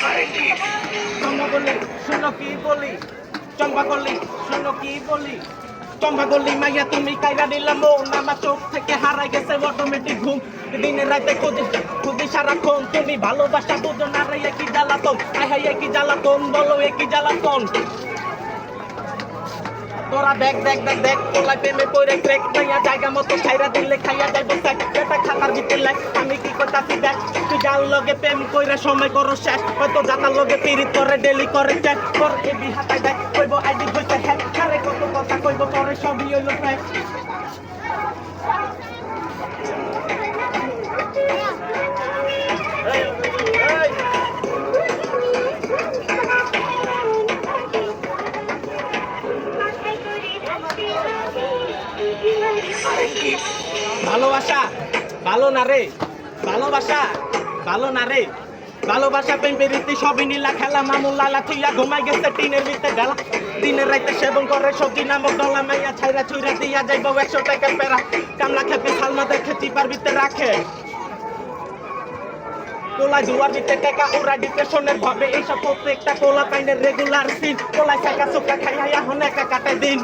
চম্পা গলি শুনো কি বলি, চম্পা গলি শুনো কি বলি, চম্পা গলি মাইয়া তুমি কাইরা দিলাম মন, আমার চোখ থেকে হারাই গেছে অটোমেটিক ঘুম। দিনের রাতে খুঁজি খুঁজি সারাক্ষণ, তুমি ভালোবাসা বুঝো না রে একই জ্বালাতন, আই হাই একই জ্বালাতন, বলো একই জ্বালাতন। তোরা দেখ দেখ দেখ দেখ তোলা প্রেমে পড়ে ক্রেক, মাইয়া জায়গা মতো খাইরা দিলে খাইয়া যাইব স্যাক, বেটা খাতার ভিতরে লেখ আমি কি করতাছি দেখ। তুই যার লগে প্রেম কইরা সময় করো শেষ, হয়তো জাতার লগে পিরিত করে ডেলি করে চ্যাট, তোর এ বিহাতাই দেখ কইব আইডি হইতে হ্যাক, আরে কত কথা কইব পরে সবই হইলো ফ্যাক। ভালোবাসা ভালো না রে, ভালোবাসা ভালো না রে, ভালোবাসা প্রেম প্রীতি সবই নীলা খেলা, মামুল লালা থুইয়া ঘুমাই গেছে টিনের ভিতরে ডালা, দিনের রাইতে সেবন করে সবজি নামক ডলা, মাইয়া ছাইরা ছুইরা দিয়া যাইব 100 টাকার পেরা, কামলা খেপে সালমা দেখে চিপার ভিতরে রাখে, কোলায় দুয়ার ভিতরে টাকা ওরা ডিপ্রেশনের ভাবে, এইসব প্রত্যেকটা কোলা পাইনের রেগুলার সিন, কোলায় চাকা চোখা খাইয়া এখন একা কাটে দিন।